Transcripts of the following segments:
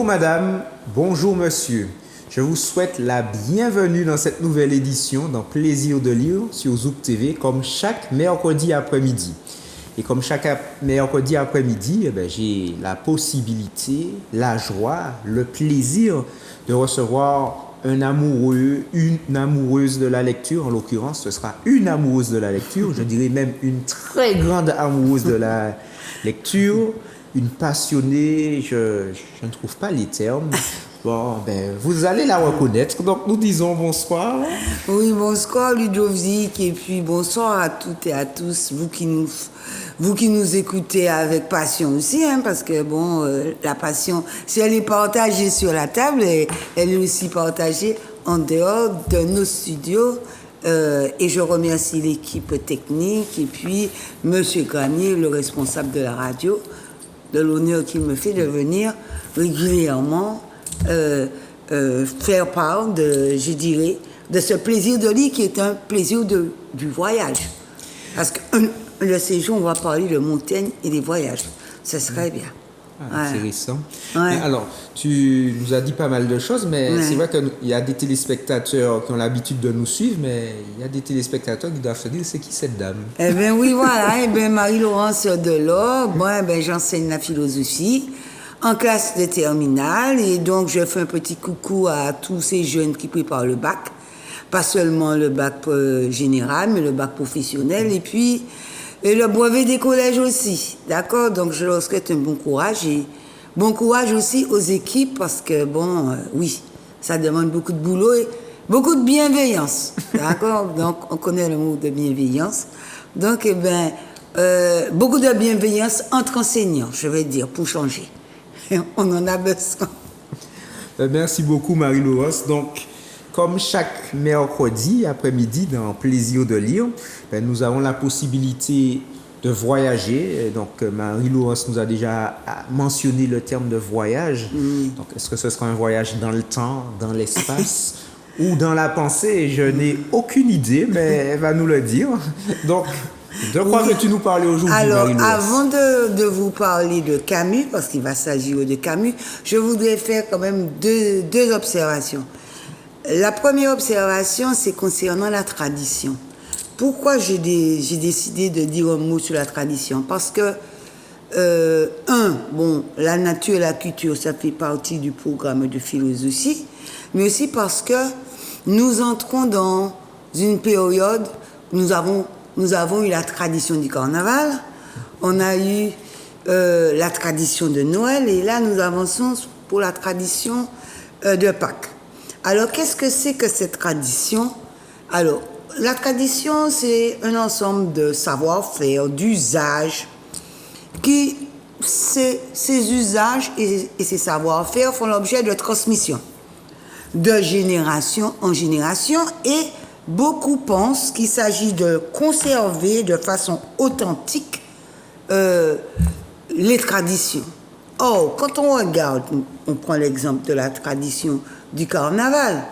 Bonjour madame, bonjour monsieur. Je vous souhaite la bienvenue dans cette nouvelle édition dans Plaisir de lire sur Zouk TV comme chaque mercredi après-midi. Et comme chaque mercredi après-midi, j'ai la possibilité, la joie, le plaisir de recevoir un amoureux, une amoureuse de la lecture. En l'occurrence, ce sera une amoureuse de la lecture, je dirais même une très grande amoureuse de la lecture, une passionnée, je ne trouve pas les termes. Bon, vous allez la reconnaître. Donc, nous disons bonsoir. Oui, bonsoir Ludovic, et puis bonsoir à toutes et à tous, vous qui nous écoutez avec passion aussi, hein, parce que bon, la passion, si elle est partagée sur la table, elle est aussi partagée en dehors de nos studios. Et je remercie l'équipe technique et puis Monsieur Granier, le responsable de la radio, de l'honneur qu'il me fait de venir régulièrement faire part de, je dirais, de ce plaisir de lire qui est un plaisir du voyage. Parce que le séjour, on va parler de Montaigne et des voyages. Ce serait bien. Intéressant. Ouais. Alors, tu nous as dit pas mal de choses, mais c'est vrai qu'il y a des téléspectateurs qui ont l'habitude de nous suivre, mais il y a des téléspectateurs qui doivent se dire, c'est qui cette dame? Eh bien oui, voilà. Eh bien, Marie-Laurence Delors, moi, j'enseigne la philosophie en classe de terminale, et donc je fais un petit coucou à tous ces jeunes qui préparent le bac, pas seulement le bac général, mais le bac professionnel, et puis le brevet des collèges aussi, d'accord? Donc je leur souhaite un bon courage, et bon courage aussi aux équipes, parce que bon, oui, ça demande beaucoup de boulot et beaucoup de bienveillance, d'accord? Donc on connaît le mot de bienveillance, donc beaucoup de bienveillance entre enseignants, je vais dire, pour changer. On en a besoin. Merci beaucoup Marie-Laurence. Donc, comme chaque mercredi après-midi dans Plaisir de lire, nous avons la possibilité de voyager. Donc, Marie-Laurence nous a déjà mentionné le terme de voyage. Donc, est-ce que ce sera un voyage dans le temps, dans l'espace ou dans la pensée? Je n'ai aucune idée, mais elle va nous le dire. Donc, de quoi veux-tu nous parler aujourd'hui, Alors, Marie-Laurence? avant de vous parler de Camus, parce qu'il va s'agir de Camus, je voudrais faire quand même deux observations. La première observation, c'est concernant la tradition. Pourquoi j'ai décidé de dire un mot sur la tradition? Parce que, la nature et la culture, ça fait partie du programme de philosophie, mais aussi parce que nous entrons dans une période, nous avons eu la tradition du carnaval, on a eu la tradition de Noël, et là nous avançons pour la tradition de Pâques. Alors qu'est-ce que c'est que cette tradition? Alors la tradition, c'est un ensemble de savoir-faire, d'usages, ces usages et ces savoir-faire font l'objet de transmission de génération en génération, et beaucoup pensent qu'il s'agit de conserver de façon authentique les traditions. Or, quand on regarde, on prend l'exemple de la tradition du carnaval.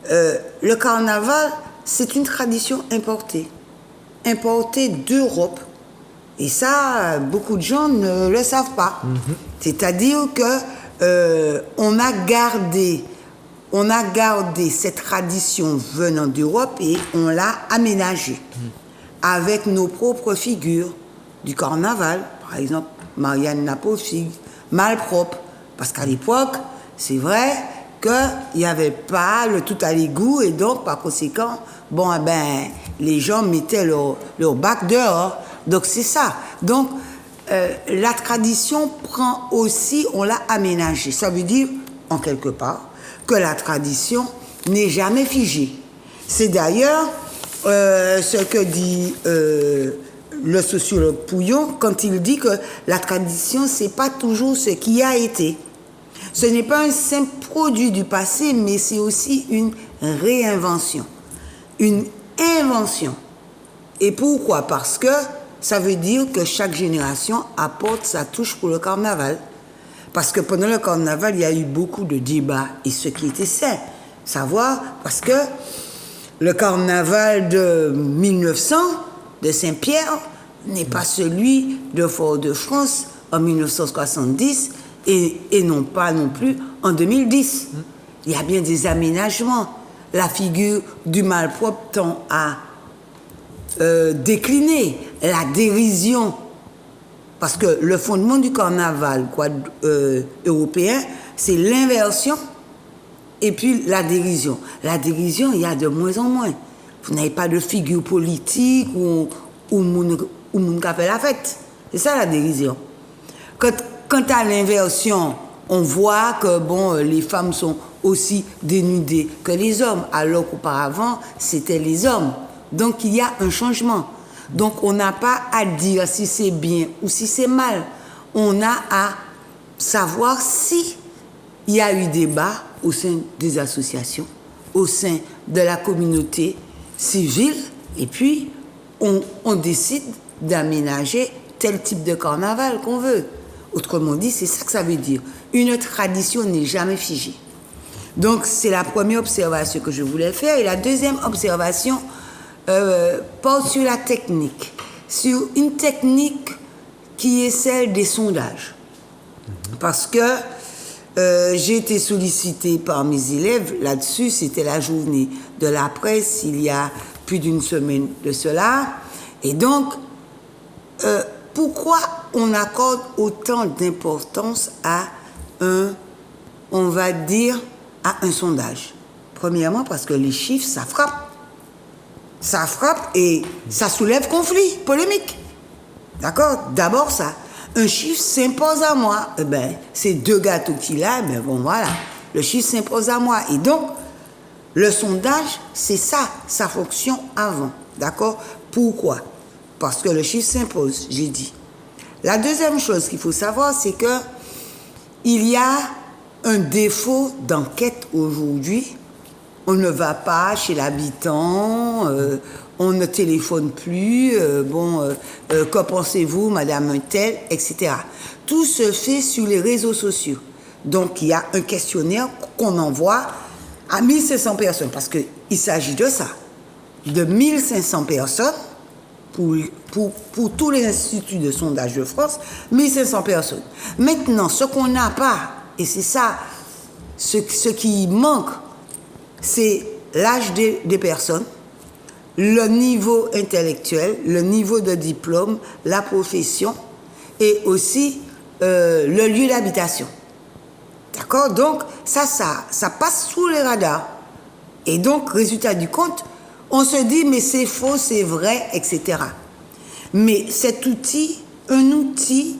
Le carnaval, c'est une tradition importée d'Europe. Et ça, beaucoup de gens ne le savent pas. C'est-à-dire que on a gardé cette tradition venant d'Europe et on l'a aménagée avec nos propres figures du carnaval, par exemple Marianne Napofig, Malpropre, parce qu'à l'époque, c'est vrai qu'il n'y avait pas le tout à l'égout, et donc par conséquent, les gens mettaient leur bac dehors. Donc c'est ça. Donc la tradition prend aussi, on l'a aménagée. Ça veut dire, en quelque part, que la tradition n'est jamais figée. C'est d'ailleurs ce que dit le sociologue Pouillon quand il dit que la tradition, c'est pas toujours ce qui a été. Ce n'est pas un simple produit du passé, mais c'est aussi une réinvention, une invention. Et pourquoi? Parce que ça veut dire que chaque génération apporte sa touche pour le carnaval. Parce que pendant le carnaval, il y a eu beaucoup de débats, et ce qui était savoir, parce que le carnaval de 1900, de Saint-Pierre, n'est pas celui de Fort-de-France en 1970, et non pas non plus en 2010. Il y a bien des aménagements. La figure du malpropre tend à décliner, la dérision. Parce que le fondement du carnaval européen, c'est l'inversion et puis la dérision. La dérision, il y a de moins en moins. Vous n'avez pas de figure politique où moun fait la fête. C'est ça la dérision. Quant à l'inversion, on voit que les femmes sont aussi dénudées que les hommes, alors qu'auparavant, c'était les hommes. Donc il y a un changement. Donc on n'a pas à dire si c'est bien ou si c'est mal. On a à savoir si il y a eu débat au sein des associations, au sein de la communauté civile, et puis on décide d'aménager tel type de carnaval qu'on veut. Autrement dit, c'est ça que ça veut dire. Une tradition n'est jamais figée. Donc c'est la première observation que je voulais faire. Et la deuxième observation porte sur la technique, sur une technique qui est celle des sondages. Parce que j'ai été sollicitée par mes élèves là-dessus, c'était la journée de la presse, il y a plus d'une semaine de cela. Et donc, pourquoi on accorde autant d'importance à on va dire, à un sondage? Premièrement, parce que les chiffres, ça frappe. Ça frappe et ça soulève conflit, polémique. D'accord? D'abord ça. Un chiffre s'impose à moi. C'est 2 gâteaux qu'il a, voilà. Le chiffre s'impose à moi. Et donc, le sondage, c'est ça, sa fonction avant. D'accord? Pourquoi? Parce que le chiffre s'impose, j'ai dit. La deuxième chose qu'il faut savoir, c'est que il y a un défaut d'enquête aujourd'hui. On ne va pas chez l'habitant, on ne téléphone plus, que pensez-vous, madame un-tel, etc. Tout se fait sur les réseaux sociaux. Donc, il y a un questionnaire qu'on envoie à 1500 personnes, parce qu'il s'agit de ça, de 1500 personnes, pour tous les instituts de sondage de France, 1500 personnes. Maintenant, ce qu'on n'a pas, et c'est ça, ce qui manque, c'est l'âge des personnes, le niveau intellectuel, le niveau de diplôme, la profession et aussi le lieu d'habitation. D'accord? Donc, ça passe sous les radars. Et donc, résultat du compte, on se dit, mais c'est faux, c'est vrai, etc. Mais cet outil, un outil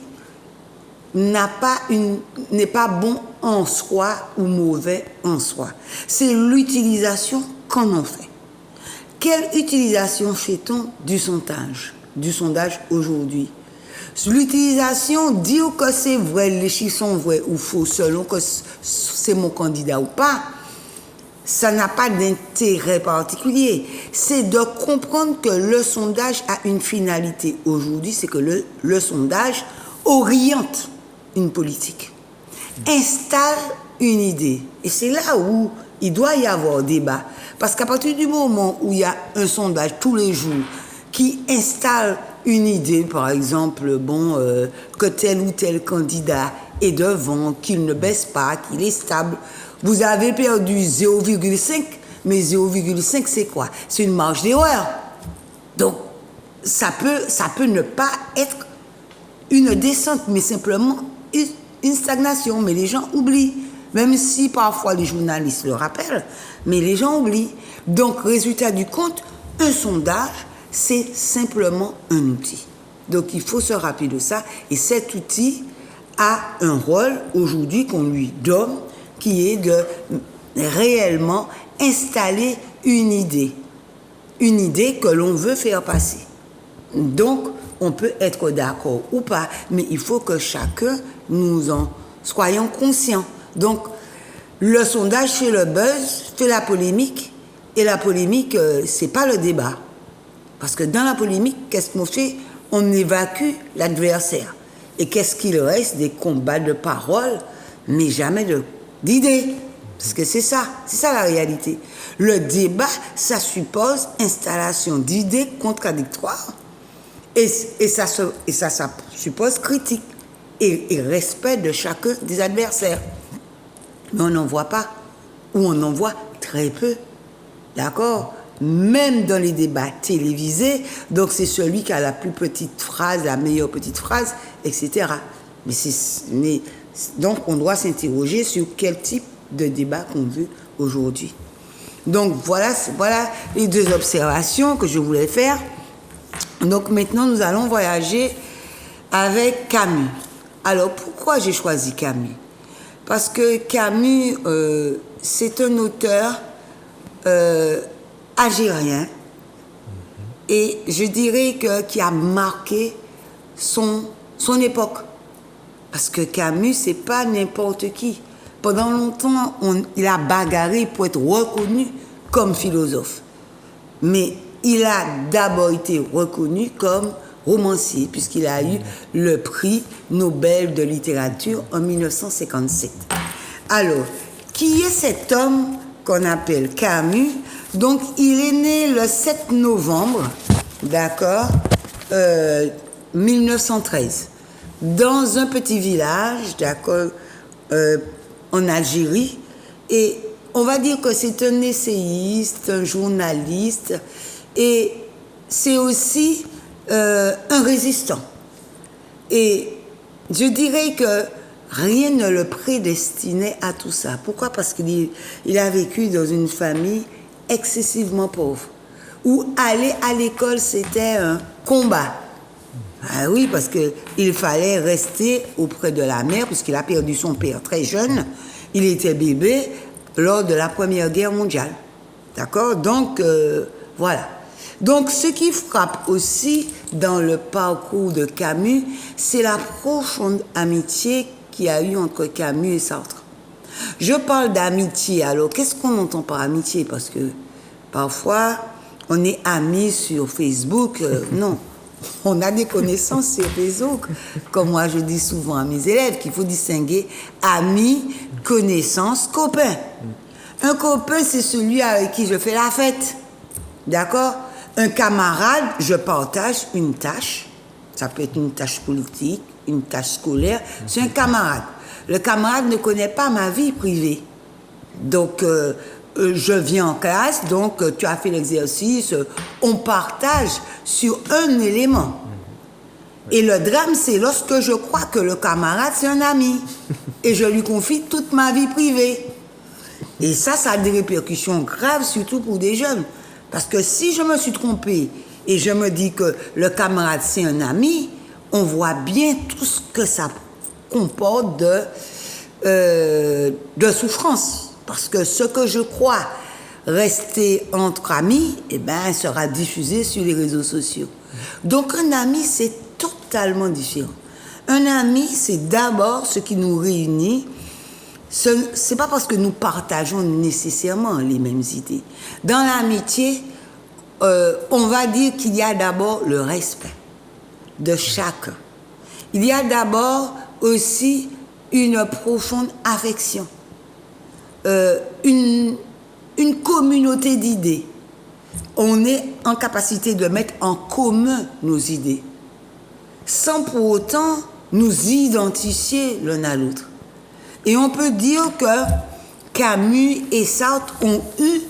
n'est pas bon en soi ou mauvais en soi. C'est l'utilisation qu'on en fait. Quelle utilisation fait-on du sondage aujourd'hui? L'utilisation, dire que c'est vrai, les chiffres sont vrais ou faux, selon que c'est mon candidat ou pas, ça n'a pas d'intérêt particulier. C'est de comprendre que le sondage a une finalité aujourd'hui, c'est que le sondage oriente une politique, installe une idée. Et c'est là où il doit y avoir débat. Parce qu'à partir du moment où il y a un sondage tous les jours qui installe une idée, par exemple, que tel ou tel candidat est devant, qu'il ne baisse pas, qu'il est stable, vous avez perdu 0,5, mais 0,5 c'est quoi? C'est une marge d'erreur. Donc, ça peut ne pas être une descente, mais simplement une stagnation. Mais les gens oublient. Même si parfois les journalistes le rappellent, mais les gens oublient. Donc, résultat du compte, un sondage, c'est simplement un outil. Donc, il faut se rappeler de ça. Et cet outil a un rôle aujourd'hui qu'on lui donne, qui est de réellement installer une idée que l'on veut faire passer. Donc, on peut être d'accord ou pas, mais il faut que chacun nous en soyons conscients. Donc, le sondage fait le buzz, fait la polémique, et la polémique, c'est pas le débat. Parce que dans la polémique, qu'est-ce qu'on fait? On évacue l'adversaire. Et qu'est-ce qu'il reste? Des combats de paroles, mais jamais d'idées. Parce que c'est ça la réalité. Le débat, ça suppose installation d'idées contradictoires, et ça suppose critique. et respect de chacun des adversaires. Mais on n'en voit pas, ou on en voit très peu. D'accord? Même dans les débats télévisés, donc c'est celui qui a la plus petite phrase, la meilleure petite phrase, etc. Donc on doit s'interroger sur quel type de débat qu'on veut aujourd'hui. Donc voilà les deux observations que je voulais faire. Donc maintenant nous allons voyager avec Camus. Alors pourquoi j'ai choisi Camus? Parce que Camus, c'est un auteur algérien et je dirais qui a marqué son époque. Parce que Camus, c'est pas n'importe qui. Pendant longtemps, il a bagarré pour être reconnu comme philosophe. Mais il a d'abord été reconnu comme romancier, puisqu'il a eu le prix Nobel de littérature en 1957. Alors, qui est cet homme qu'on appelle Camus? Donc, il est né le 7 novembre, d'accord, 1913, dans un petit village, d'accord, en Algérie. Et on va dire que c'est un essayiste, un journaliste, et c'est aussi un résistant. Et je dirais que rien ne le prédestinait à tout ça. Pourquoi? Parce qu'il a vécu dans une famille excessivement pauvre, où aller à l'école, c'était un combat. Ah oui, parce qu'il fallait rester auprès de la mère, puisqu'il a perdu son père très jeune. Il était bébé lors de la Première Guerre mondiale. D'accord? Donc, voilà. Donc, ce qui frappe aussi dans le parcours de Camus, c'est la profonde amitié qu'il y a eu entre Camus et Sartre. Je parle d'amitié. Alors, qu'est-ce qu'on entend par amitié? Parce que parfois, on est amis sur Facebook. Non, on a des connaissances sur Facebook. Comme moi, je dis souvent à mes élèves qu'il faut distinguer amis, connaissances, copains. Un copain, c'est celui avec qui je fais la fête. D'accord? Un camarade, je partage une tâche. Ça peut être une tâche politique, une tâche scolaire. C'est un camarade. Le camarade ne connaît pas ma vie privée. Donc, je viens en classe, donc tu as fait l'exercice, on partage sur un élément. Et le drame, c'est lorsque je crois que le camarade, c'est un ami. Et je lui confie toute ma vie privée. Et ça a des répercussions graves, surtout pour des jeunes. Parce que si je me suis trompée et je me dis que le camarade, c'est un ami, on voit bien tout ce que ça comporte de souffrance. Parce que ce que je crois rester entre amis, eh ben, sera diffusé sur les réseaux sociaux. Donc un ami, c'est totalement différent. Un ami, c'est d'abord ce qui nous réunit. C'est pas parce que nous partageons nécessairement les mêmes idées. Dans l'amitié, on va dire qu'il y a d'abord le respect de chacun. Il y a d'abord aussi une profonde affection, une communauté d'idées. On est en capacité de mettre en commun nos idées, sans pour autant nous identifier l'un à l'autre. Et on peut dire que Camus et Sartre ont eu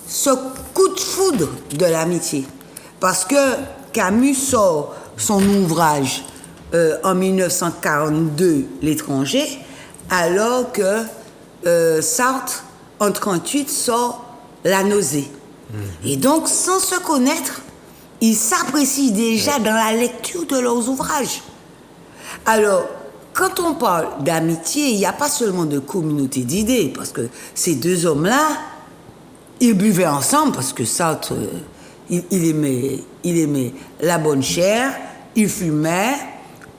ce coup de foudre de l'amitié. Parce que Camus sort son ouvrage en 1942, L'étranger, alors que Sartre, en 1938, sort La nausée. Et donc, sans se connaître, ils s'apprécient déjà dans la lecture de leurs ouvrages. Alors, quand on parle d'amitié, il n'y a pas seulement de communauté d'idées, parce que ces deux hommes-là, ils buvaient ensemble, parce que Sartre, il aimait la bonne chair, il fumait,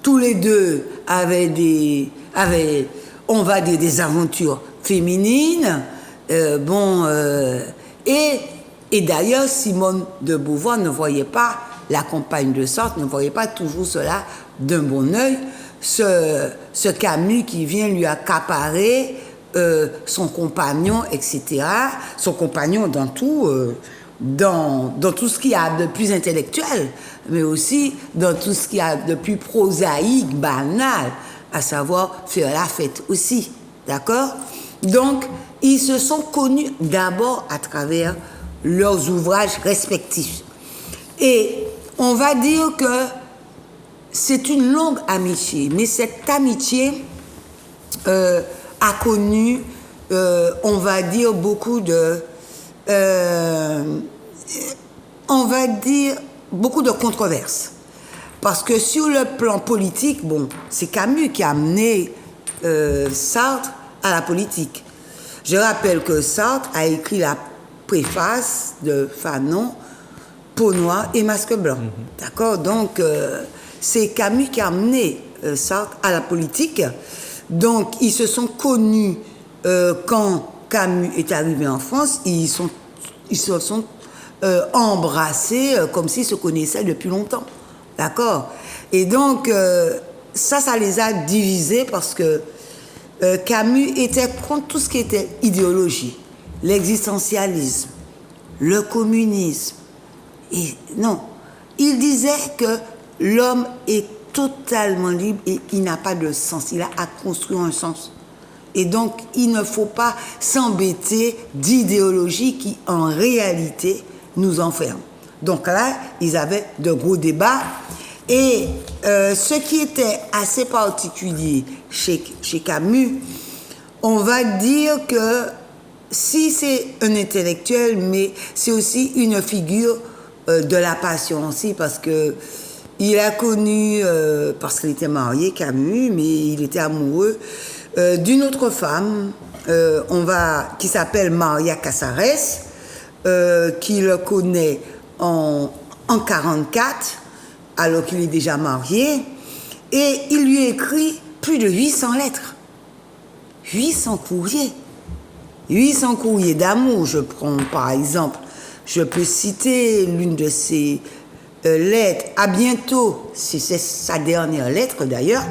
tous les deux avaient on va dire, des aventures féminines, et d'ailleurs, Simone de Beauvoir ne voyait pas, la compagne de Sartre, ne voyait pas toujours cela d'un bon œil, ce Camus qui vient lui accaparer son compagnon, etc. Son compagnon dans tout ce qu'il y a de plus intellectuel, mais aussi dans tout ce qu'il y a de plus prosaïque, banal. à savoir faire la fête aussi, d'accord? Donc, ils se sont connus d'abord à travers leurs ouvrages respectifs. Et on va dire que c'est une longue amitié, mais cette amitié a connu, on va dire, beaucoup de... on va dire beaucoup de controverses. Parce que sur le plan politique, bon, c'est Camus qui a amené Sartre à la politique. Je rappelle que Sartre a écrit la préface de Fanon, Peau noire et masque blanc. D'accord? Donc, c'est Camus qui a amené Sartre à la politique. Donc, ils se sont connus quand Camus est arrivé en France. Ils se sont embrassés comme s'ils se connaissaient depuis longtemps. D'accord? Et donc, ça les a divisés parce que Camus était contre tout ce qui était idéologie, l'existentialisme, le communisme. Et non, il disait que l'homme est totalement libre et il n'a pas de sens. Il a à construire un sens. Et donc, il ne faut pas s'embêter d'idéologie qui, en réalité, nous enferme. Donc là, ils avaient de gros débats. Et ce qui était assez particulier chez Camus, on va dire que si c'est un intellectuel, mais c'est aussi une figure de la passion aussi, parce que il a connu, parce qu'il était marié, Camus, mais il était amoureux d'une autre femme, qui s'appelle Maria Casares, qu'il connaît en 1944, alors qu'il est déjà marié, et il lui écrit plus de 800 lettres, 800 courriers, 800 courriers d'amour. Je prends par exemple, je peux citer l'une de ses lettres, à bientôt, c'est sa dernière lettre d'ailleurs,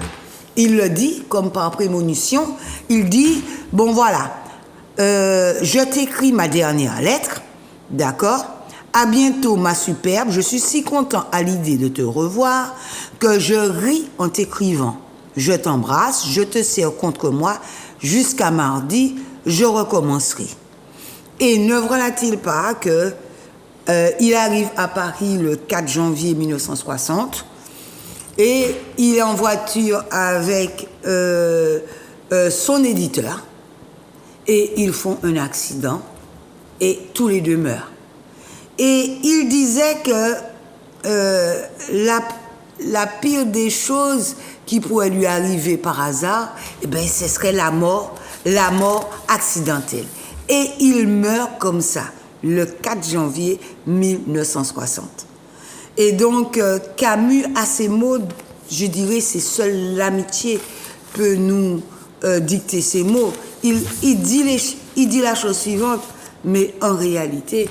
il le dit comme par prémonition, il dit, bon voilà, je t'écris ma dernière lettre, d'accord? À bientôt, ma superbe. Je suis si content à l'idée de te revoir que je ris en t'écrivant. Je t'embrasse, je te serre contre moi. Jusqu'à mardi, je recommencerai. Et ne voilà-t-il pas que il arrive à Paris le 4 janvier 1960 et il est en voiture avec son éditeur et ils font un accident et tous les deux meurent. Et il disait que la pire des choses qui pourrait lui arriver par hasard, eh ben, ce serait la mort accidentelle. Et il meurt comme ça, le 4 janvier 1960. Et donc, Camus, à ces mots, je dirais, c'est seule l'amitié peut nous dicter ces mots. Il dit la chose suivante, mais en réalité,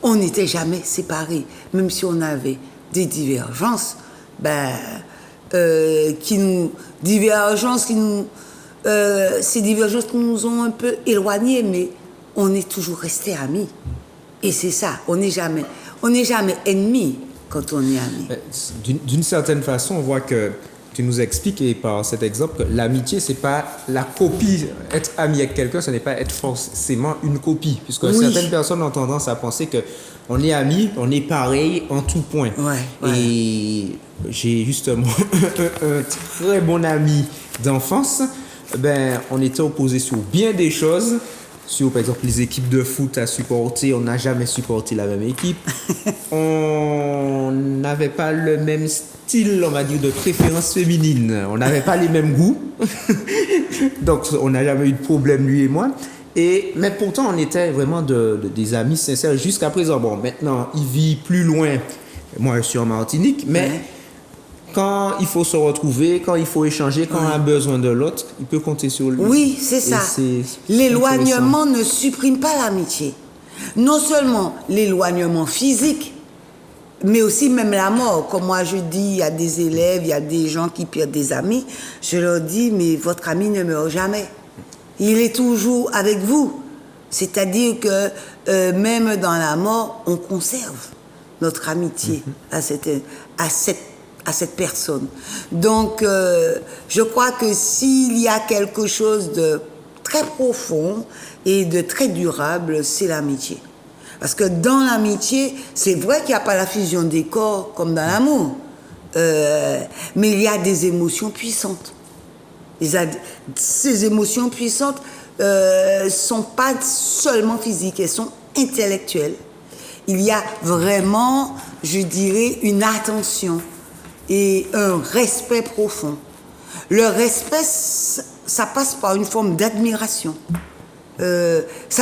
on n'était jamais séparés, même si on avait des divergences, ces divergences qui nous ont un peu éloignés, mais on est toujours restés amis. Et c'est ça, on n'est jamais ennemis quand on est amis. D'une certaine façon, on voit que tu nous expliques, et par cet exemple, que l'amitié, c'est pas la copie. Être ami avec quelqu'un, ce n'est pas être forcément une copie. Puisque oui, certaines personnes ont tendance à penser qu'on est amis, on est pareil en tout point. Ouais. Et j'ai justement un très bon ami d'enfance. On était opposés sur bien des choses. Sur, par exemple, les équipes de foot à supporter, on n'a jamais supporté la même équipe. On n'avait pas le même style, on va dire, de préférence féminine. On n'avait pas les mêmes goûts. Donc, on n'a jamais eu de problème, lui et moi. Mais pourtant, on était vraiment des amis sincères jusqu'à présent. Bon, maintenant, il vit plus loin. Moi, je suis en Martinique, mais quand il faut se retrouver, quand il faut échanger, quand on a besoin de l'autre, il peut compter sur lui. Oui, c'est ça. L'éloignement ne supprime pas l'amitié. Non seulement l'éloignement physique, mais aussi même la mort. Comme moi je dis, il y a des élèves, il y a des gens qui perdent des amis. Je leur dis, mais votre ami ne meurt jamais. Il est toujours avec vous. C'est-à-dire que même dans la mort, on conserve notre amitié à cette à cette personne. Donc, je crois que s'il y a quelque chose de très profond et de très durable, c'est l'amitié. Parce que dans l'amitié, c'est vrai qu'il n'y a pas la fusion des corps comme dans l'amour, mais il y a des émotions puissantes. Ces émotions puissantes sont pas seulement physiques, elles sont intellectuelles. Il y a vraiment, je dirais, une attention et un respect profond. Le respect, ça passe par une forme d'admiration. Ça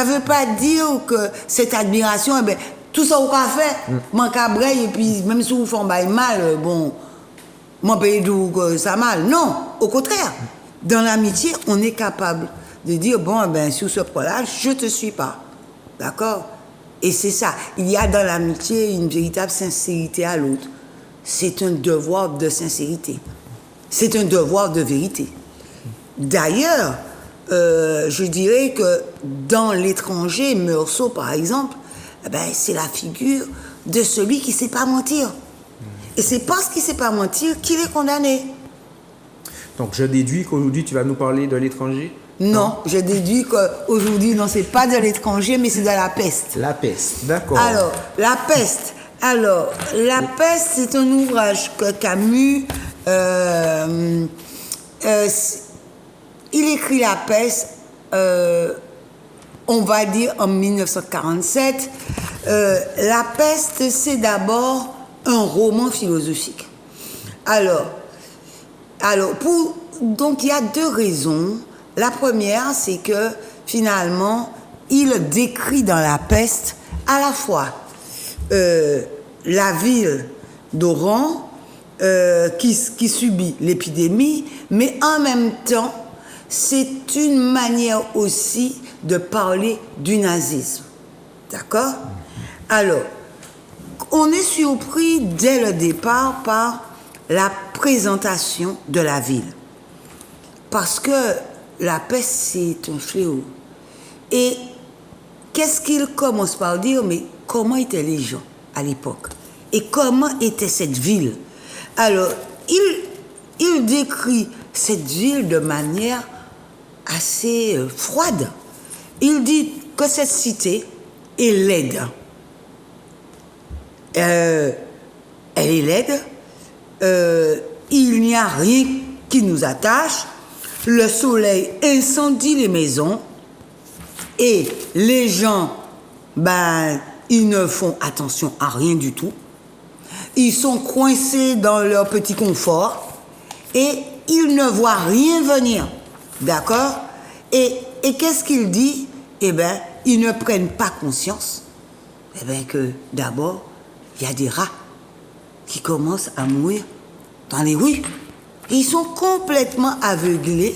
ne veut pas dire que cette admiration, eh ben, tout ça qu'on a fait, mon cabret, et puis même si vous faites mal, bon, mon pays d'où ça mal. Non, au contraire. Dans l'amitié, on est capable de dire, bon, eh ben, sur ce point-là, je ne te suis pas. D'accord? Et c'est ça. Il y a dans l'amitié une véritable sincérité à l'autre. C'est un devoir de sincérité. C'est un devoir de vérité. D'ailleurs, je dirais que dans l'étranger, Meursault, par exemple, eh ben, c'est la figure de celui qui ne sait pas mentir. Et c'est parce qu'il ne sait pas mentir qu'il est condamné. Donc, je déduis qu'aujourd'hui, tu vas nous parler de l'étranger? Non, je déduis qu'aujourd'hui, non, c'est pas de l'étranger, mais c'est de la peste. La peste, d'accord. Alors, la peste. Alors, la peste, c'est un ouvrage que Camus, il écrit la peste, on va dire en 1947. La peste, c'est d'abord un roman philosophique. Donc il y a deux raisons. La première, c'est que finalement, il décrit dans la peste à la fois la ville d'Oran qui subit l'épidémie, mais en même temps, c'est une manière aussi de parler du nazisme. D'accord? Alors, on est surpris dès le départ par la présentation de la ville. Parce que la peste, c'est un fléau. Et qu'est-ce qu'il commence par dire? Mais comment étaient les gens à l'époque? Et comment était cette ville? Alors, il décrit cette ville de manière assez froide. Il dit que cette cité est laide. Elle est laide. Il n'y a rien qui nous attache. Le soleil incendie les maisons. Et les gens, ils ne font attention à rien du tout. Ils sont coincés dans leur petit confort. Et ils ne voient rien venir. D'accord? Et qu'est-ce qu'il dit? Eh bien, ils ne prennent pas conscience que d'abord, il y a des rats qui commencent à mourir dans les rues. Ils sont complètement aveuglés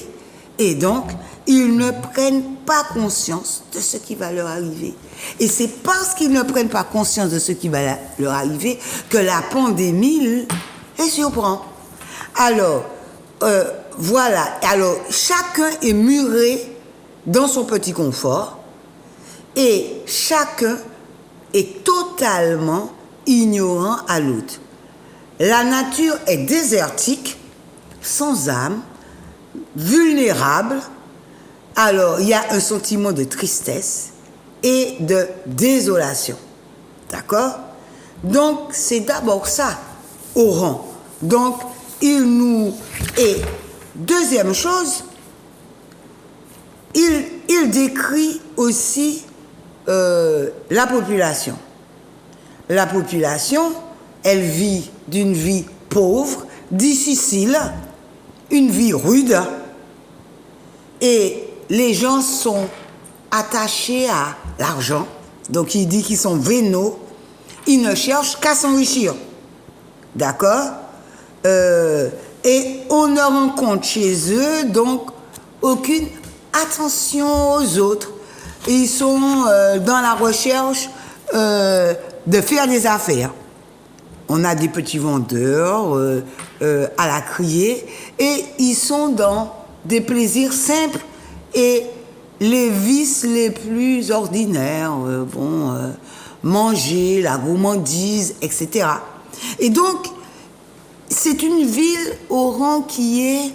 et donc, ils ne prennent pas conscience de ce qui va leur arriver. Et c'est parce qu'ils ne prennent pas conscience de ce qui va leur arriver que la pandémie les surprend. Alors, voilà. Alors, chacun est muré dans son petit confort et chacun est totalement ignorant à l'autre. La nature est désertique, sans âme, vulnérable. Alors, il y a un sentiment de tristesse et de désolation. D'accord? Donc, c'est d'abord ça, Oran. Donc, il nous... Et deuxième chose, il décrit aussi la population. La population, elle vit d'une vie pauvre, difficile, une vie rude, et les gens sont attachés à l'argent. Donc il dit qu'ils sont vénaux, ils ne cherchent qu'à s'enrichir. D'accord? Et on ne rencontre chez eux donc aucune attention aux autres. Ils sont dans la recherche de faire des affaires. On a des petits vendeurs à la criée et ils sont dans des plaisirs simples et les vices les plus ordinaires, manger, la gourmandise, etc. Et donc, c'est une ville, Oran, qui est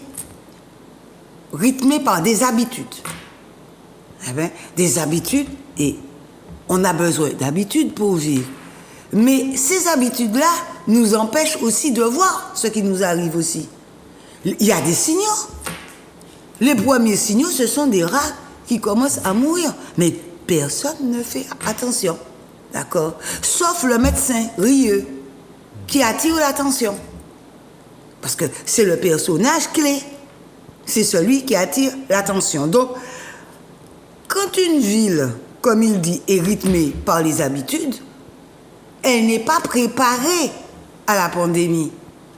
rythmée par des habitudes. Eh bien, des habitudes, et on a besoin d'habitudes pour vivre. Mais ces habitudes-là nous empêchent aussi de voir ce qui nous arrive aussi. Il y a des signaux. Les premiers signaux, ce sont des rats qui commencent à mourir. Mais personne ne fait attention. D'accord? Sauf le médecin rieux qui attire l'attention. Parce que c'est le personnage clé. C'est celui qui attire l'attention. Donc, quand une ville, comme il dit, est rythmée par les habitudes, elle n'est pas préparée à la pandémie,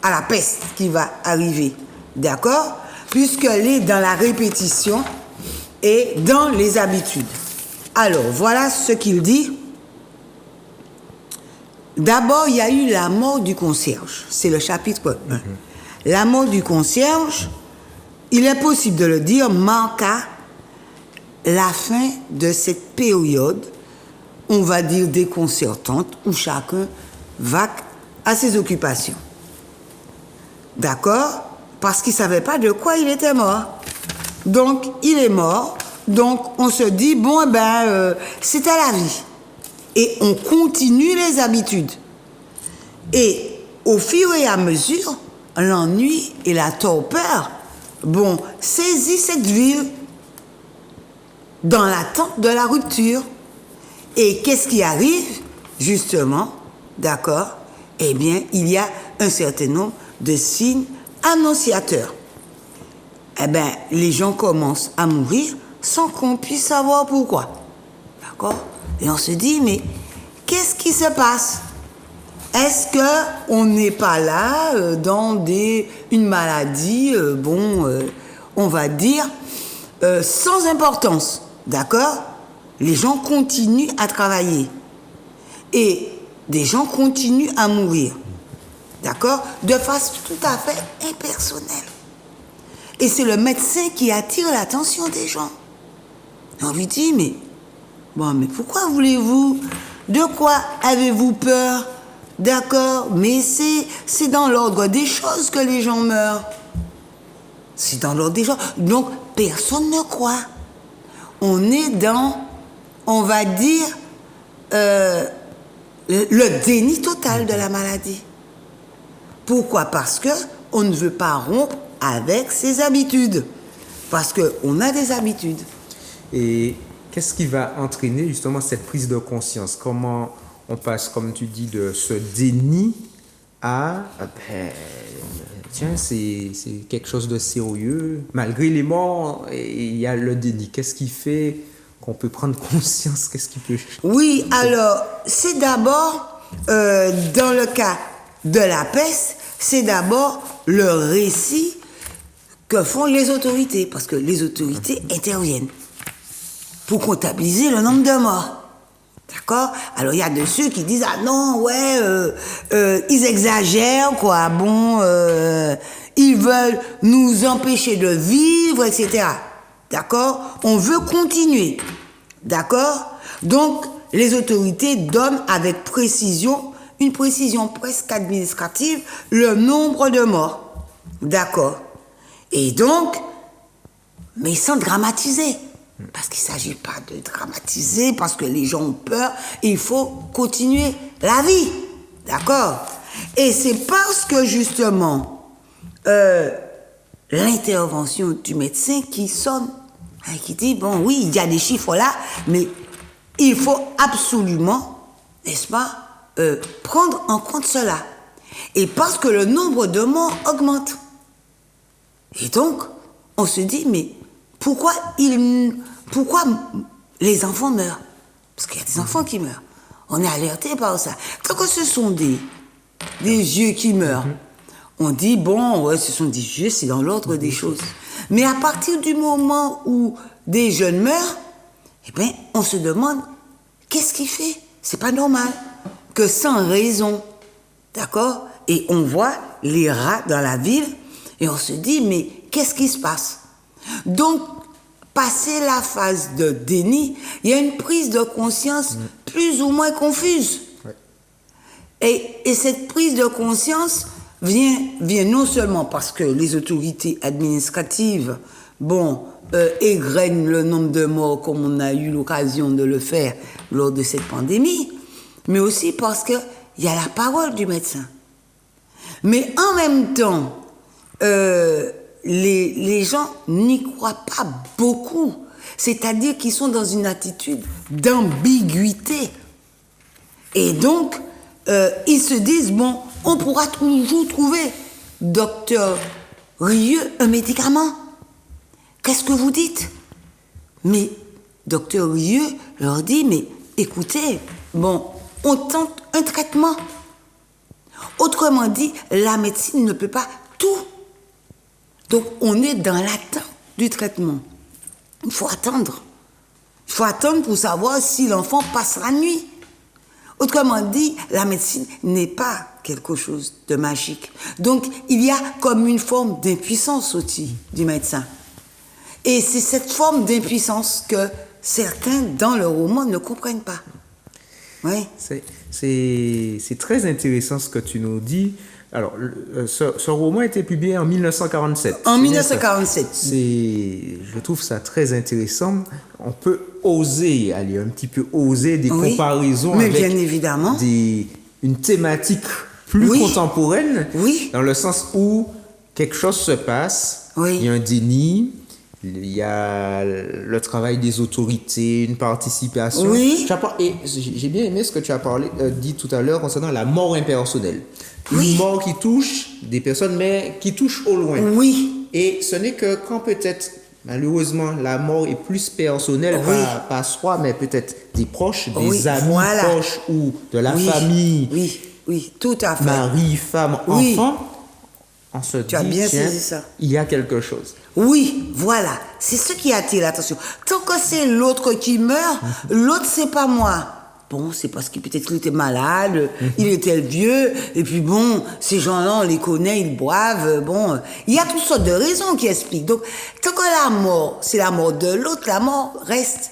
à la peste qui va arriver. D'accord? Puisqu'elle est dans la répétition et dans les habitudes. Alors, voilà ce qu'il dit. D'abord, il y a eu la mort du concierge. C'est le chapitre 1. La mort du concierge, il est possible de le dire, marqua la fin de cette période, on va dire déconcertante, où chacun va à ses occupations. D'accord? Parce qu'il ne savait pas de quoi il était mort. Donc, il est mort. Donc, on se dit, bon, c'était la vie. Et on continue les habitudes. Et au fur et à mesure, l'ennui et la torpeur, saisit cette ville dans l'attente de la rupture. Et qu'est-ce qui arrive, justement, d'accord? Eh bien, il y a un certain nombre de signes annonciateurs. Eh bien, les gens commencent à mourir sans qu'on puisse savoir pourquoi. D'accord? Et on se dit, mais qu'est-ce qui se passe? Est-ce qu'on n'est pas là dans une maladie, on va dire, sans importance? D'accord? Les gens continuent à travailler. Et des gens continuent à mourir. D'accord? De façon tout à fait impersonnelle. Et c'est le médecin qui attire l'attention des gens. Et on lui dit, mais pourquoi voulez-vous? De quoi avez-vous peur? D'accord? Mais c'est dans l'ordre des choses que les gens meurent. C'est dans l'ordre des choses. Donc, personne ne croit. On est dans, on va dire, le déni total de la maladie. Pourquoi? Parce qu'on ne veut pas rompre avec ses habitudes. Parce qu'on a des habitudes. Et qu'est-ce qui va entraîner justement cette prise de conscience? Comment on passe, comme tu dis, de ce déni à tiens, c'est quelque chose de sérieux. Malgré les morts, il y a le déni. Qu'est-ce qui fait qu'on peut prendre conscience? Qu'est-ce qui peut... Oui, alors, c'est d'abord, dans le cas de la peste, c'est d'abord le récit que font les autorités, parce que les autorités interviennent pour comptabiliser le nombre de morts. D'accord? Alors, il y a de ceux qui disent, ah non, ils exagèrent, quoi. Ils veulent nous empêcher de vivre, etc. D'accord? On veut continuer. D'accord? Donc, les autorités donnent avec précision, une précision presque administrative, le nombre de morts. D'accord? Et donc, mais sans dramatiser. Parce qu'il ne s'agit pas de dramatiser, parce que les gens ont peur, il faut continuer la vie. D'accord? Et c'est parce que, justement, l'intervention du médecin qui sonne, qui dit, oui, il y a des chiffres là, mais il faut absolument, n'est-ce pas, prendre en compte cela. Et parce que le nombre de morts augmente. Et donc, on se dit, mais pourquoi les enfants meurent? Parce qu'il y a des enfants qui meurent. On est alerté par ça. Quand ce sont des vieux qui meurent, on dit, ce sont des vieux, c'est dans l'ordre des choses. Mais à partir du moment où des jeunes meurent, eh bien, on se demande, qu'est-ce qu'il fait? C'est pas normal. Que sans raison. D'accord? Et on voit les rats dans la ville, et on se dit, mais qu'est-ce qui se passe? Donc, passé la phase de déni, il y a une prise de conscience plus ou moins confuse. Ouais. Et cette prise de conscience vient non seulement parce que les autorités administratives, égrènent le nombre de morts comme on a eu l'occasion de le faire lors de cette pandémie, mais aussi parce qu'il y a la parole du médecin. Mais en même temps, les gens n'y croient pas beaucoup. C'est-à-dire qu'ils sont dans une attitude d'ambiguïté. Et donc, ils se disent, on pourra toujours trouver, docteur Rieu, un médicament. Qu'est-ce que vous dites? Mais docteur Rieu leur dit, mais écoutez, on tente un traitement. Autrement dit, la médecine ne peut pas tout. Donc, on est dans l'attente du traitement. Il faut attendre. Il faut attendre pour savoir si l'enfant passe la nuit. Autrement dit, la médecine n'est pas quelque chose de magique. Donc, il y a comme une forme d'impuissance aussi du médecin. Et c'est cette forme d'impuissance que certains, dans le roman, ne comprennent pas. Oui. C'est très intéressant ce que tu nous dis. Alors, ce roman a été publié en 1947. En 1947. Je trouve ça très intéressant. On peut oser, aller un petit peu oser des comparaisons mais avec bien évidemment. Une thématique plus contemporaine, dans le sens où quelque chose se passe, il y a un déni, il y a le travail des autorités, une participation. Et j'ai bien aimé ce que tu as dit tout à l'heure concernant la mort impersonnelle. Une mort qui touche des personnes, mais qui touche au loin. Oui. Et ce n'est que quand peut-être, malheureusement, la mort est plus personnelle, pas soi, mais peut-être des proches, des amis proches ou de la famille. Oui, tout à fait. Mari, femme, enfant. On se dit, as bien saisi ça. Il y a quelque chose. Oui, voilà. C'est ce qui attire l'attention. Tant que c'est l'autre qui meurt, l'autre, c'est pas moi. C'est parce que peut-être qu'il était malade, il était vieux, et puis ces gens-là, on les connaît, ils boivent, il y a toutes sortes de raisons qui expliquent. Donc, tant que la mort, c'est la mort de l'autre, la mort reste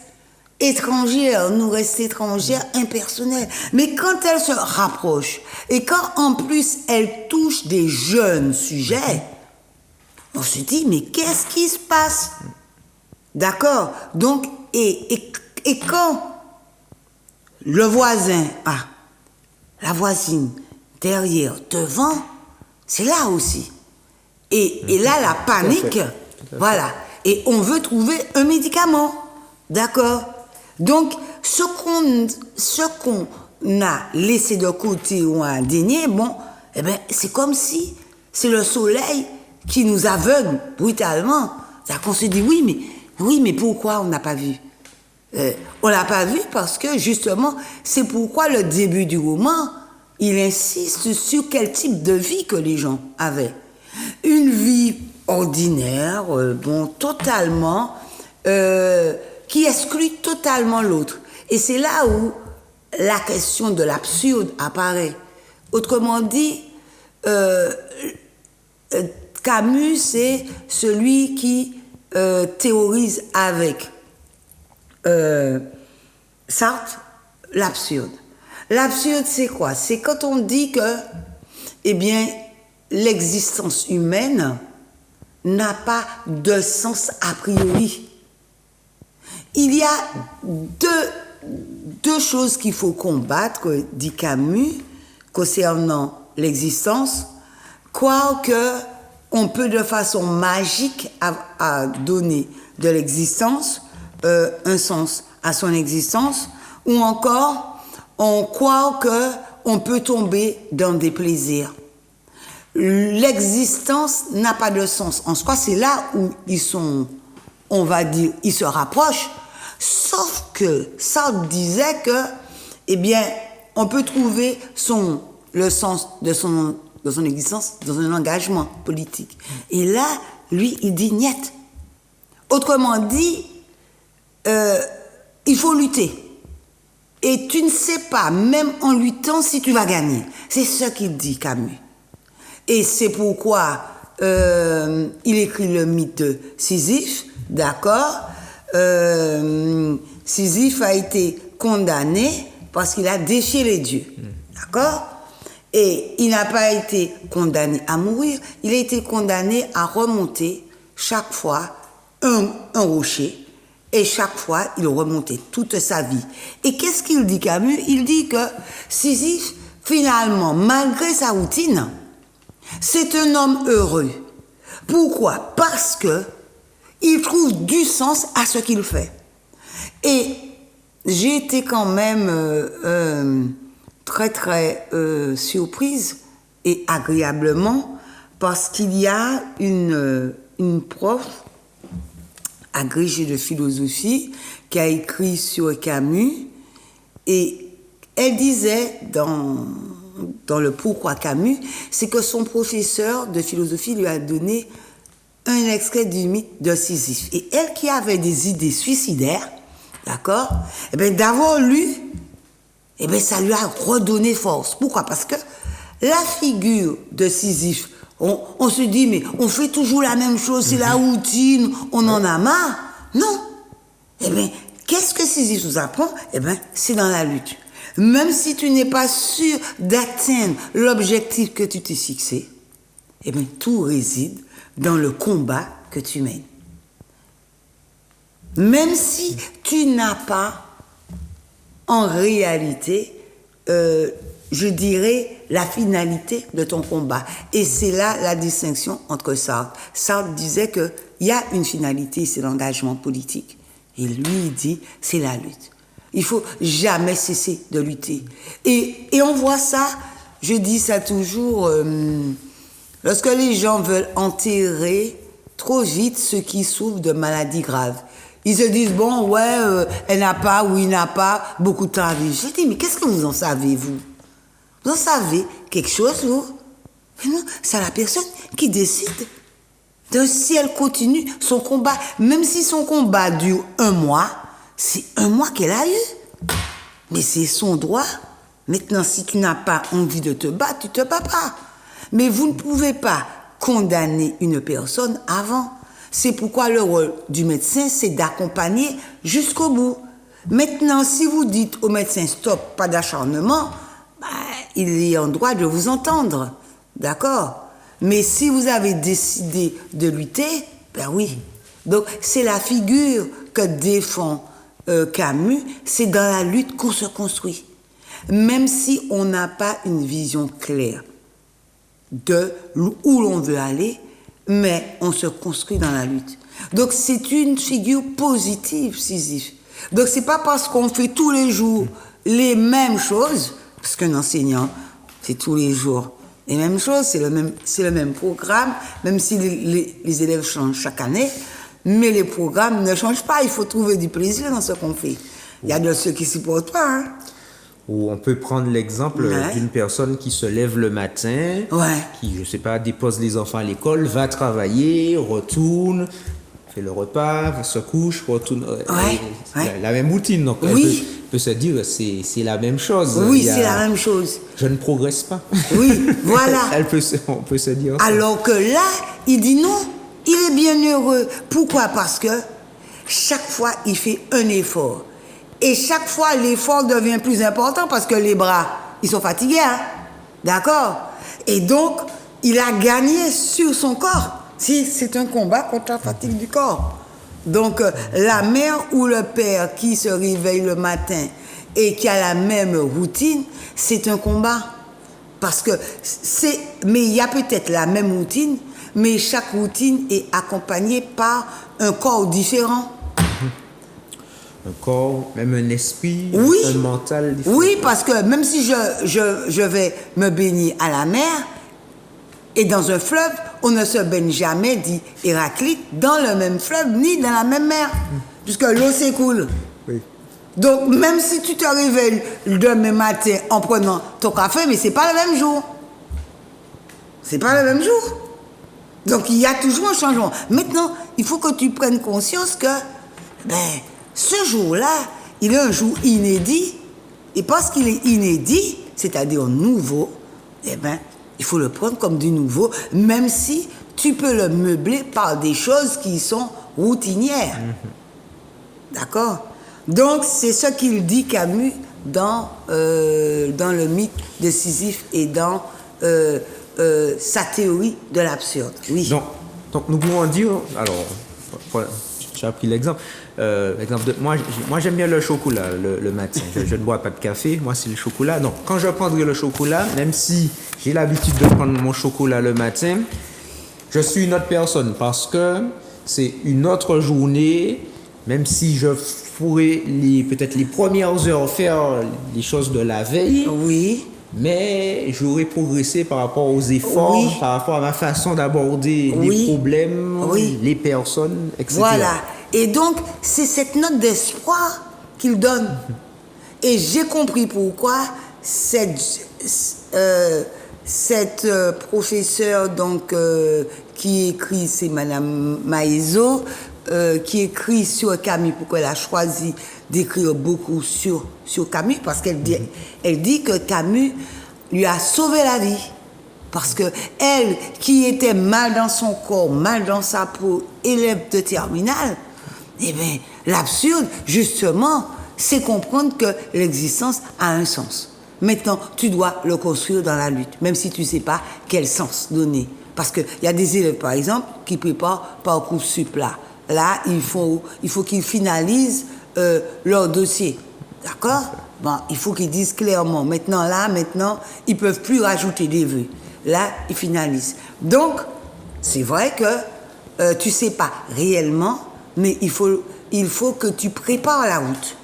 étrangère, nous reste étrangère, impersonnelle. Mais quand elle se rapproche, et quand en plus elle touche des jeunes sujets, on se dit, mais qu'est-ce qui se passe? D'accord? Donc, et quand le voisin, la voisine, derrière, devant, c'est là aussi. Et là, la panique, voilà. Et on veut trouver un médicament, d'accord? Donc, ce qu'on a laissé de côté ou a dénié, c'est comme si c'est le soleil qui nous aveugle brutalement. C'est-à-dire qu'on se dit, oui, mais pourquoi on n'a pas vu? On l'a pas vu parce que, justement, c'est pourquoi le début du roman, il insiste sur quel type de vie que les gens avaient. Une vie ordinaire, totalement, qui exclut totalement l'autre. Et c'est là où la question de l'absurde apparaît. Autrement dit, Camus, c'est celui qui théorise avec Sartre, l'absurde. L'absurde, c'est quoi? C'est quand on dit que, l'existence humaine n'a pas de sens a priori. Il y a deux choses qu'il faut combattre, dit Camus, concernant l'existence, croire qu'on peut de façon magique à donner de l'existence un sens à son existence, ou encore on croit qu'on peut tomber dans des plaisirs. L'existence n'a pas de sens en soi, c'est là où ils sont, on va dire, ils se rapprochent, sauf que Sartre disait que, on peut trouver le sens de son existence dans un engagement politique. Et là, lui, il dit niet. Autrement dit, il faut lutter. Et tu ne sais pas, même en luttant, si tu vas gagner. C'est ce qu'il dit, Camus. Et c'est pourquoi il écrit le mythe de Sisyphe, d'accord? Sisyphe a été condamné parce qu'il a défié les dieux, d'accord? Et il n'a pas été condamné à mourir, il a été condamné à remonter chaque fois un rocher. Et chaque fois, il remontait toute sa vie. Et qu'est-ce qu'il dit, Camus? Il dit que Sisyphe, finalement, malgré sa routine, c'est un homme heureux. Pourquoi? Parce que il trouve du sens à ce qu'il fait. Et j'ai été quand même très très surprise et agréablement parce qu'il y a une prof agrégée de philosophie qui a écrit sur Camus et elle disait dans le pourquoi Camus, c'est que son professeur de philosophie lui a donné un extrait du mythe de Sisyphe. Et elle qui avait des idées suicidaires, d'accord, eh bien d'avoir lu, eh bien ça lui a redonné force. Pourquoi? Parce que la figure de Sisyphe, on se dit, mais on fait toujours la même chose, c'est la routine, on en a marre. Non. Eh bien, qu'est-ce que Sisyphe nous apprend? Eh bien, c'est dans la lutte. Même si tu n'es pas sûr d'atteindre l'objectif que tu t'es fixé, eh bien, tout réside dans le combat que tu mènes. Même si tu n'as pas, en réalité, je dirais, la finalité de ton combat. Et c'est là la distinction entre Sartre. Sartre disait qu'il y a une finalité, c'est l'engagement politique. Et lui, il dit, c'est la lutte. Il faut jamais cesser de lutter. Et on voit ça, je dis ça toujours, lorsque les gens veulent enterrer trop vite ceux qui souffrent de maladies graves. Ils se disent, bon, ouais, elle n'a pas ou il n'a pas beaucoup de temps à vivre. Je dis, mais qu'est-ce que vous en savez, vous? Vous en savez quelque chose, vous? Mais non, c'est la personne qui décide. Donc, si elle continue son combat, même si son combat dure 1 mois, c'est 1 mois qu'elle a eu. Mais c'est son droit. Maintenant, si tu n'as pas envie de te battre, tu te bats pas. Mais vous ne pouvez pas condamner une personne avant. C'est pourquoi le rôle du médecin, c'est d'accompagner jusqu'au bout. Maintenant, si vous dites au médecin, stop, pas d'acharnement, bah, il est en droit de vous entendre. D'accord? Mais si vous avez décidé de lutter, ben oui. Donc, c'est la figure que défend Camus, c'est dans la lutte qu'on se construit. Même si on n'a pas une vision claire de où l'on veut aller, mais on se construit dans la lutte. Donc, c'est une figure positive, Sisyphe. Donc, c'est pas parce qu'on fait tous les jours les mêmes choses, parce qu'un enseignant, c'est tous les jours les mêmes choses, c'est le même programme, même si les élèves changent chaque année, mais les programmes ne changent pas. Il faut trouver du plaisir dans ce qu'on fait. Il y a de ceux qui ne supportent pas. Hein. Ou on peut prendre l'exemple d'une personne qui se lève le matin, qui, je sais pas, dépose les enfants à l'école, va travailler, retourne, fait le repas, se couche, retourne. La même routine. Donc, elle peut se dire c'est la même chose. Oui, c'est la même chose. Je ne progresse pas. Oui, voilà. On peut se dire ça. Alors que là, il dit non, il est bien heureux. Pourquoi? Parce que chaque fois, il fait un effort. Et chaque fois, l'effort devient plus important parce que les bras, ils sont fatigués. Hein? D'accord? Et donc, il a gagné sur son corps. C'est un combat contre la fatigue du corps. Donc, la mère ou le père qui se réveille le matin et qui a la même routine, c'est un combat. Parce que mais il y a peut-être la même routine, mais chaque routine est accompagnée par un corps différent. Un corps, même un esprit, un mental différent. Oui, parce que même si je vais me baigner à la mer et dans un fleuve, on ne se baigne jamais, dit Héraclite, dans le même fleuve ni dans la même mer, puisque l'eau s'écoule. Oui. Donc, même si tu te réveilles le demain matin en prenant ton café, mais c'est pas le même jour. C'est pas le même jour. Donc, il y a toujours un changement. Maintenant, il faut que tu prennes conscience que, ce jour-là, il est un jour inédit. Et parce qu'il est inédit, c'est-à-dire nouveau, il faut le prendre comme du nouveau, même si tu peux le meubler par des choses qui sont routinières. D'accord? Donc, c'est ce qu'il dit Camus dans le mythe de Sisyphe et dans sa théorie de l'absurde. Oui. Donc nous pouvons dire, alors, j'ai appris l'exemple. Moi, j'aime bien le chocolat le matin. Je ne bois pas de café. Moi, c'est le chocolat. Donc, quand je prendrai le chocolat, même si j'ai l'habitude de prendre mon chocolat le matin, je suis une autre personne parce que c'est une autre journée. Même si je pourrais peut-être les premières heures faire les choses de la veille. Oui. Mais j'aurais progressé par rapport aux efforts, Oui. par rapport à ma façon d'aborder Oui. les problèmes, Oui. les personnes, etc. Voilà. Et donc, c'est cette note d'espoir qu'il donne. Et j'ai compris pourquoi cette professeure donc, qui écrit, c'est Madame Maïzo, qui écrit sur Camus, pourquoi elle a choisi d'écrire beaucoup sur Camus, parce qu'elle dit que Camus lui a sauvé la vie. Parce que elle, qui était mal dans son corps, mal dans sa peau, élève de terminale, eh bien, l'absurde, justement, c'est comprendre que l'existence a un sens. Maintenant, tu dois le construire dans la lutte, même si tu ne sais pas quel sens donner. Parce qu'il y a des élèves, par exemple, qui préparent Parcoursup là. Là, il faut qu'ils finalisent leur dossier. D'accord? Bon, il faut qu'ils disent clairement. Maintenant, ils ne peuvent plus rajouter des vœux. Là, ils finalisent. Donc, c'est vrai que tu ne sais pas réellement, mais il faut que tu prépares la route.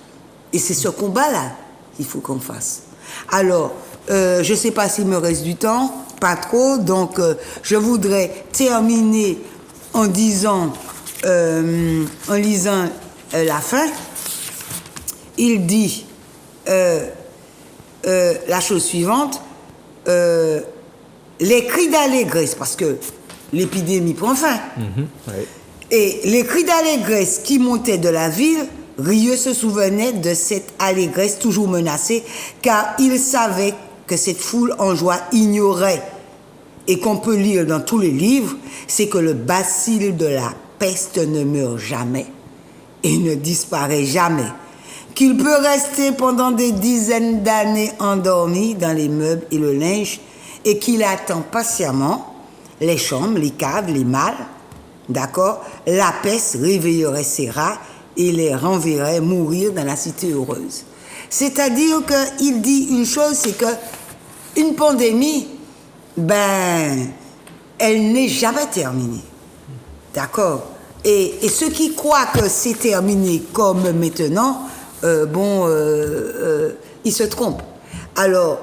Et c'est ce combat-là qu'il faut qu'on fasse. Alors, je ne sais pas s'il me reste du temps, pas trop, donc je voudrais terminer en lisant la fin. Il dit la chose suivante, les cris d'allégresse, parce que l'épidémie prend fin, Ouais. et les cris d'allégresse qui montaient de la ville, Rieux se souvenait de cette allégresse toujours menacée, car il savait que cette foule en joie ignorait, et qu'on peut lire dans tous les livres, c'est que le bacille de la peste ne meurt jamais et ne disparaît jamais, qu'il peut rester pendant des dizaines d'années endormi dans les meubles et le linge, et qu'il attend patiemment les chambres, les caves, les malles, d'accord? La peste réveillerait ses rats et les renverrait mourir dans la cité heureuse. C'est-à-dire qu'il dit une chose, c'est que une pandémie, elle n'est jamais terminée. D'accord? Et ceux qui croient que c'est terminé comme maintenant, ils se trompent. Alors,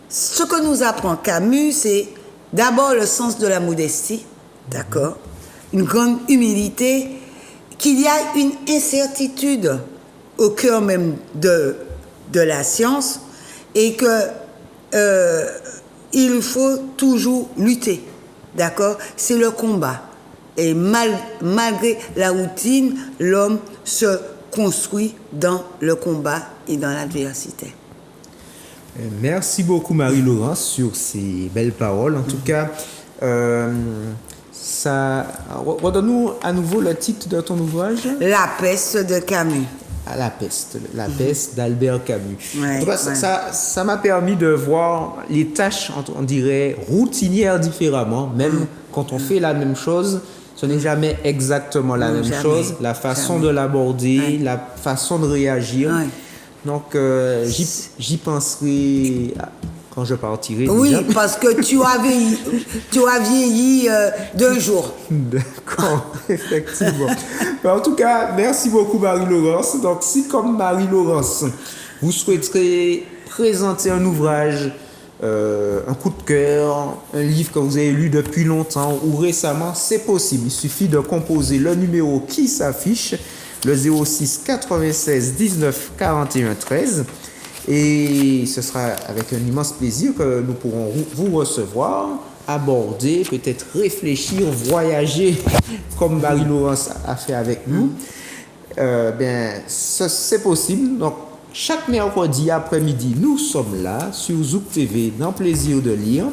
ce que nous apprend Camus, c'est d'abord le sens de la modestie, d'accord? Une grande humilité, qu'il y a une incertitude au cœur même de la science et que il faut toujours lutter, d'accord? C'est le combat. Et malgré la routine, l'homme se construit dans le combat et dans l'adversité. Merci beaucoup Marie-Laurence sur ces belles paroles. En tout cas, redonne-nous à nouveau le titre de ton ouvrage. La peste de Camus. La peste d'Albert Camus. Ouais, en tout cas, ça m'a permis de voir les tâches, on dirait, routinières différemment. Même quand on fait la même chose, ce n'est jamais exactement la même chose. La façon de l'aborder, la façon de réagir. Ouais. Donc, j'y penserai quand je partirai. Oui, déjà. parce que tu as vieilli 2 jours. D'accord, effectivement. Mais en tout cas, merci beaucoup Marie-Laurence. Donc, si comme Marie-Laurence, vous souhaiterez présenter un ouvrage, un coup de cœur, un livre que vous avez lu depuis longtemps ou récemment, c'est possible. Il suffit de composer le numéro qui s'affiche, le 06 96 19 41 13. Et ce sera avec un immense plaisir que nous pourrons vous recevoir, aborder, peut-être réfléchir, voyager comme Marie-Laurence a fait avec nous. C'est possible. Donc, chaque mercredi après-midi, nous sommes là sur Zouk TV dans Plaisir de lire.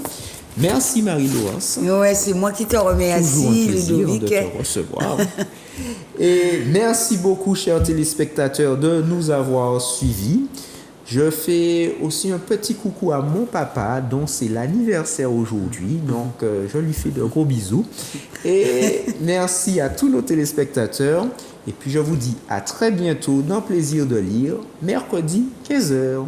Merci Marie-Laurence. Ouais, c'est moi qui te remercie. Toujours un plaisir de te recevoir. Et merci beaucoup, chers téléspectateurs, de nous avoir suivis. Je fais aussi un petit coucou à mon papa, dont c'est l'anniversaire aujourd'hui. Donc, je lui fais de gros bisous. Et merci à tous nos téléspectateurs. Et puis, je vous dis à très bientôt dans Plaisir de lire, mercredi 15h.